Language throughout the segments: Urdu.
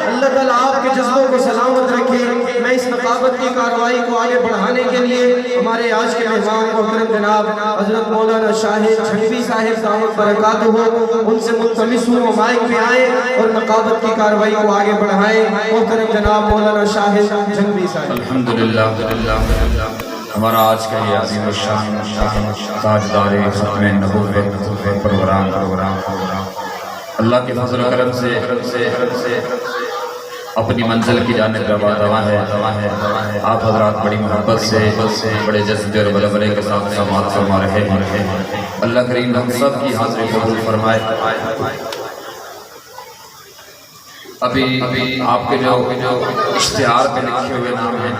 اللہ تعالیٰ آپ کے جذبوں کو سلامت رکھے۔ میں اس نقابت کی کارروائی کو آگے بڑھانے کے لیے ہمارے آج کے مہمان محترم جناب حضرت مولانا شاہد جھنگوی صاحب دامت برکاتہ ہو، ان سے ملتمس ہوں وہ مائک پہ آئیں اور نقابت کی کارروائی کو آگے بڑھائیں۔ محترم جناب مولانا شاہد جھنگوی صاحب۔ الحمدللہ ہمارا آج کا یہ عظیم الشان تاجدار ختم نبوت پروگرام اللہ کے فضل و کرم سے اپنی منزل کی جانب رواں ہے۔ آپ حضرات بڑی محبت سے بڑے جذبے اور بلبلے کے ساتھ سماعت فرما رہے ہیں۔ اللہ کریم ہم سب کی حاضری قبول فرمائے۔ ابھی آپ کے جو اشتہار پہ لکھے ہوئے نام ہیں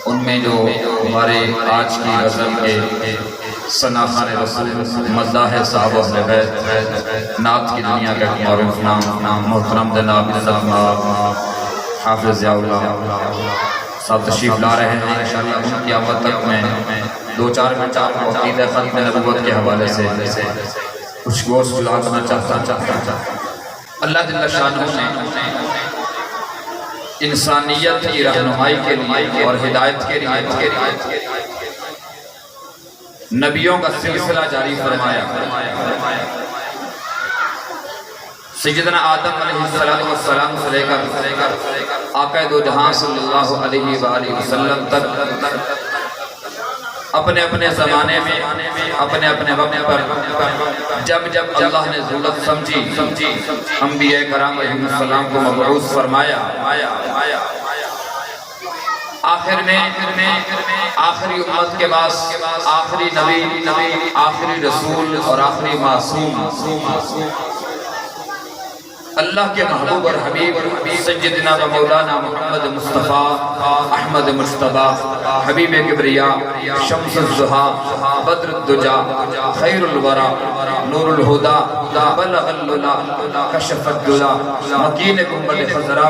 ان میں جو ہمارے آج کی غزل کے ثناخوان رسول مداح صاحب و اہل بیت نعت کی دنیا کا معروف نام محترم جناب حافظ ضیاء اللہ صاحب تشریف لا رہے ہیں۔ انشاءاللہ ان کی آمد تک میں دو چار منٹ آپ کو عقیدہ ختم نبوت کے حوالے سے کچھ گوشت سنانا چاہتا۔ اللہ جل شانہ نے انسانیت کی رہنمائی کے لیے اور ہدایت کے لیے نبیوں کا سلسلہ جاری فرمایا۔ سیدنا آدم علیہ السلام سے لے کر آقا دو جہاں صلی اللہ علیہ وآلہ وسلم تک اپنے اپنے زمانے میں اپنے اپنے وقت پر جب اللہ نے ضرورت سمجھی انبیاء کرام علیہ السلام کو مبعوث فرمایا۔ آخر میں آخری امت کے بعد آخری نبی آخری رسول اور آخری معصوم اللہ کے محبوب اور حبیب سیدنا و مولانا محمد مصطفیٰ احمد مجتبیٰ حبیب کبریا شمس الضحیٰ بدر الدجا خیر الورا نور الہدا بلغ العلا کشف الدلا مکین گنبد خضرا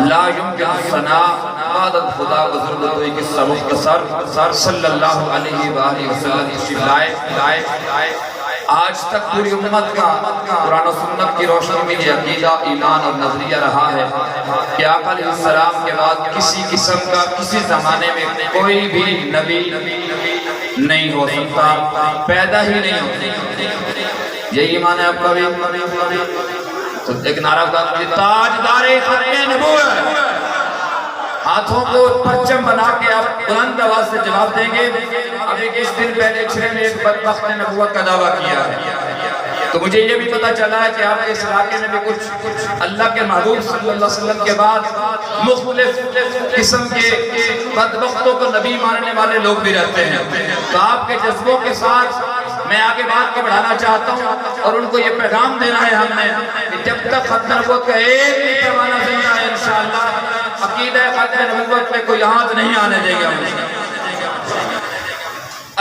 لا یمکن ثنا عبادت خدا بزرگتوئی قصہ مختصر صلی اللہ علیہ وآلہ وسلم لائے۔ آج تک پوری امت کا قرآن و سنت کی روشنی میں یہ عقیدہ ایمان اور نظریہ رہا ہے کہ آقا علیہ السلام کے بعد کسی قسم کا کسی زمانے میں کوئی بھی نبی نہیں ہو سکتا، پیدا ہی نہیں ہو سکتا۔ یہی ایمان ہے آپ کا بھی؟ تو ایک نعرہ تاجدار ختم نبوت، ہاتھوں کو پرچم بنا کے آپ بلند آواز سے جواب دیں گے۔ ابھی کچھ دن پہلے چھے نے ایک بدبخت نے نبوت کا دعویٰ کیا ہے، تو مجھے یہ بھی پتا چلا ہے کہ آپ کے اس علاقے میں بھی کچھ اللہ کے محبوب صلی اللہ علیہ وسلم کے بعد مختلف قسم کے بدبختوں کو نبی ماننے والے لوگ بھی رہتے ہیں۔ تو آپ کے جذبوں کے ساتھ میں آگے بات کو بڑھانا چاہتا ہوں اور ان کو یہ پیغام دینا ہے ہم نے کہ جب تک ختم نبوت کا ایک بھی پیمانہ زندہ ہے انشاءاللہ عقیدہ ختم نبوت میں کوئی ہاتھ نہیں آنے دے گا۔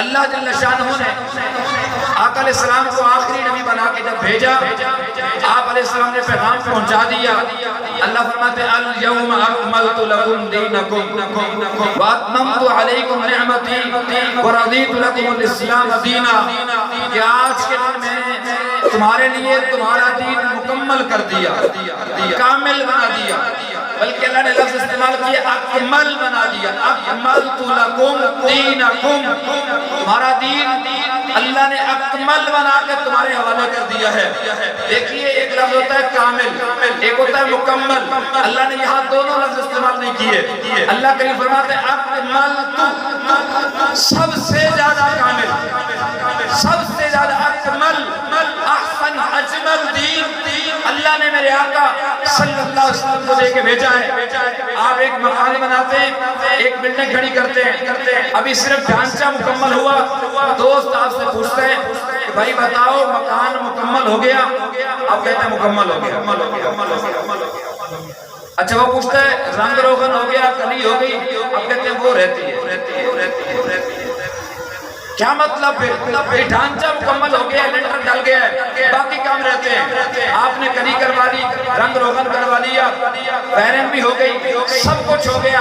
اللہ جل شانہ نے آقا علیہ السلام کو آخری نبی بنا کے جب بھیجا، آپ علیہ السلام نے پیغام پہنچا دیا۔ اللہ فرماتے ہیں اليوم اکملت لکم دینکم واتممت علیکم نعمتی ورضیت لکم الاسلام دینا، کہ آج کے دن میں تمہارے لیے تمہارا دین مکمل کر دیا، کامل بنا دیا، بلکہ اللہ نے لفظ استعمال کیا اکمل بنا دیا، اکملت لکم دینکم، تمہارا دین اللہ نے اکمل بنا کے تمہارے حوالے کر دیا ہے۔ دیکھیے ایک لفظ ہوتا ہے کامل، ایک ہوتا ہے مکمل، اللہ نے یہاں دونوں لفظ استعمال نہیں کیے۔ اللہ کریم فرماتے ہیں اکملت، سب سے زیادہ کامل، سب سے زیادہ اکمل، احسن اجمل دین اللہ نے میرے آقا صلی اللہ علیہ وسلم کو دے کے بھیجا ہے۔ آپ ایک مکان بناتے ہیں، ایک بلڈنگ کھڑی کرتے ہیں، ابھی صرف ڈھانچہ مکمل ہوا، دوست آپ سے پوچھتے ہیں کہ بھائی بتاؤ مکان مکمل ہو گیا؟ آپ کہتے ہیں مکمل ہو گیا۔ اچھا وہ پوچھتے ہیں رنگ روغن ہو گیا، کلی ہو گئی؟ آپ کہتے ہیں وہ رہتی ہے۔ کیا مطلب ہے؟ ڈھانچہ مکمل ہو گیا، لنٹر ڈل گیا ہے، باقی کام رہتے ہیں۔ آپ نے کلی کروا لی، رنگ روغن کروا لیا، وائرنگ بھی ہو گئی، سب کچھ ہو گیا،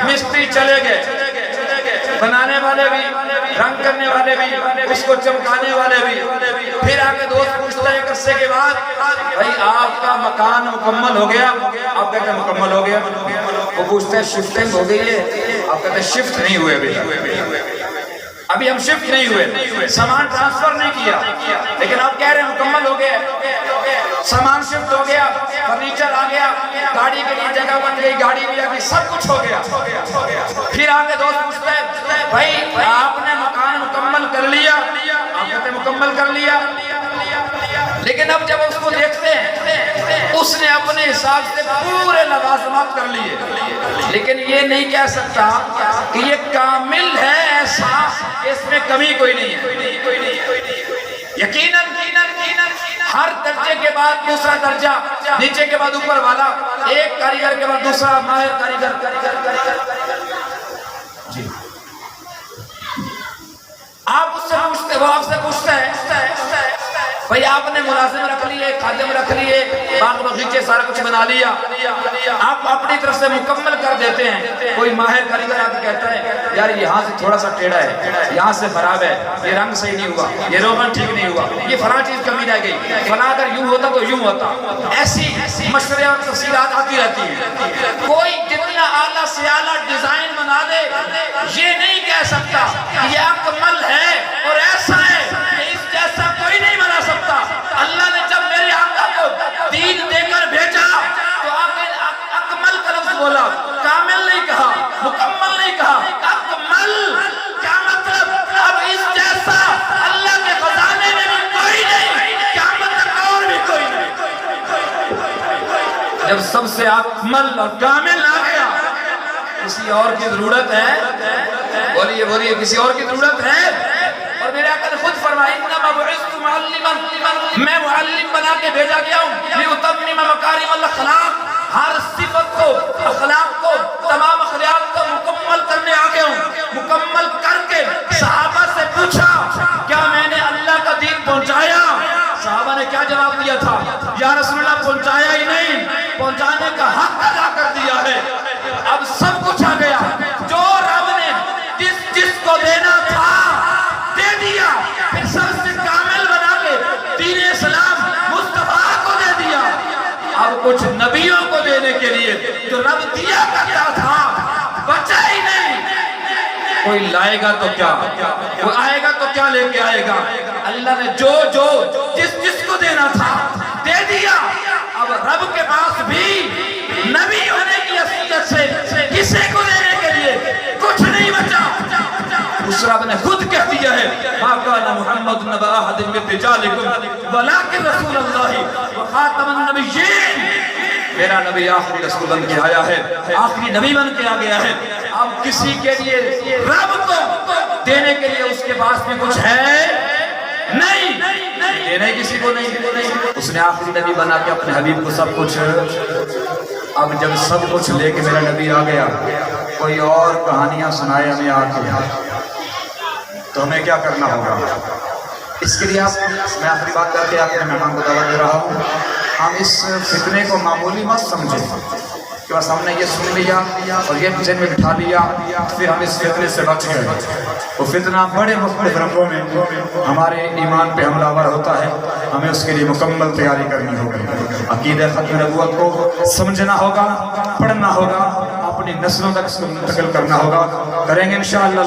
مستری چلے گئے، بنانے والے بھی، رنگ کرنے والے بھی، اس کو چمکانے والے بھی. پھر آگے دوست پوچھتا ہے ایک عرصے کے بعد بھائی آپ کا مکان مکمل ہو گیا؟ آپ کہتے ہیں مکمل ہو گیا. وہ پوچھتا ہے شفٹنگ ہو گئی ہے؟ آپ کہتے ہیں شفٹ نہیں ہوئے ابھی ہم شفٹ نہیں ہوئے، سامان ٹرانسفر نہیں کیا، لیکن آپ کہہ رہے ہیں مکمل ہو گیا. سامان شفٹ ہو گیا، فرنیچر آ گیا، گاڑی کے لیے جگہ بن گئی، گاڑی بھی آ گئی، سب کچھ ہو گیا. پھر آگے دوست پوچھتا ہے بھائی آپ نے مکان مکمل کر لیا؟ آپ کہتے ہیں مکمل کر لیا. لیکن اب جب اس کو دیکھتے ہیں اس نے اپنے حساب سے پورے لوازمات کر لیے، لیکن یہ نہیں کہہ سکتا کہ یہ کامل ہے، ایسا اس میں کمی کوئی نہیں ہے. یقیناً ہر درجے کے بعد دوسرا درجہ، نیچے کے بعد اوپر والا، ایک کاریگر کے بعد دوسرا ماہر کاریگر. جی آپ اس سے پوچھتے، وہ آپ سے پوچھتا ہے بھائی آپ نے ملازم رکھ لیے، خادم رکھ لیے، باغ بغیچے سارا کچھ بنا لیا، آپ اپنی طرف سے مکمل کر دیتے ہیں. کوئی ماہر کاریگر آپ کہتا ہے یار یہاں سے تھوڑا سا ٹیڑھا ہے، یہاں سے خراب ہے، یہ رنگ صحیح نہیں ہوا، یہ روغن ٹھیک نہیں ہوا، یہ فلاں چیز کمی رہ گئی، فلاں اگر یوں ہوتا تو یوں ہوتا. ایسی مشورے اور تفصیلات آتی رہتی ہیں. کوئی جتنا اعلیٰ سے اعلیٰ ڈیزائن بنا دے یہ نہیں کہہ سکتا کہ یہ اکمل ہے اور ایسا ہے کہ اس جیسا کوئی نہیں بنا سکتا. اللہ نے جب میرے آقا کو دین دے کر بھیجا تو اکمل کا لفظ بولا، کامل نہیں کہا، مکمل نہیں کہا، اکمل. کیا مطلب؟ اب اس جیسا اللہ کے خزانے میں بھی کوئی نہیں، کیا مطلب اور بھی کوئی نہیں. جب سب سے اکمل اور کامل آ گیا، کسی اور کی ضرورت ہے؟ بولیے کسی اور کی ضرورت ہے؟ اور میرے آقا نے خود فرمایا انما بعثت معلما، میں معلم بنا کے بھیجا گیا ہوں لأتمم مکارم الاخلاق. ہر صفت کو، اخلاق کو، تمام اخلاق کو مکمل کرنے آ گیا ہوں. مکمل کر کے صحابہ سے پوچھا کیا میں نے اللہ کا دین پہنچایا؟ صحابہ نے کیا جواب دیا تھا؟ یا رسول اللہ پہنچایا ہی نہیں، پہنچانے کا حق ادا کر دیا ہے. اب سب کچھ آ گیا، جو رب نے جس کو دینا تھا دے دیا. پھر سب سے کامل بنا کے دین اسلام مصطفیٰ کو دے دیا. اب کچھ نبیوں کو دینے کے لیے جو رب دیا کرتا تھا بچا ہی نہیں. کوئی لائے گا تو کیا، کوئی آئے گا تو کیا لے کے آئے گا. اللہ نے جو جس کو دینا تھا دے دیا. اب رب کے پاس بھی نبی ہونے کی حیثیت سے کسی کو دینے کے لیے کچھ نہیں بچا. اس رب نے خود کہہ دیا ہے ما کان محمد نبا احد من رجالکم ولکن رسول اللہ وخاتم النبیین. میرا نبی آخری رسول بن کے آیا ہے، آخری نبی بن کے آ گیا ہے. اب کسی کے لیے رب کو دینے کے لیے اس کے پاس میں کچھ ہے نہیں، دینے کسی کو نہیں. اس نے آخری نبی بنا کے اپنے حبیب کو سب کچھ. اب جب سب کچھ لے کے میرا نبی آ گیا، کوئی اور کہانیاں سنائے ہمیں آ کے، تو ہمیں کیا کرنا ہوگا؟ اس کے لیے میں آخری بات کر کے اپنے مہمان کو دعوت دے رہا ہوں، ہم اس فتنے کو معمولی مت سمجھیں کہ بس ہم نے یہ سن لیا اور یہ ذہن میں بٹھا لیا پھر ہم اس فتنے سے بچ گئے. وہ فتنہ بڑے مختلف رنگوں میں ہمارے ایمان پہ حملہ آور ہوتا ہے. ہمیں اس کے لیے مکمل تیاری کرنی ہوگی. عقیدہ ختم نبوت کو سمجھنا ہوگا، پڑھنا ہوگا، اپنی نسلوں تک منتقل کرنا ہوگا. کریں گے انشاءاللہ.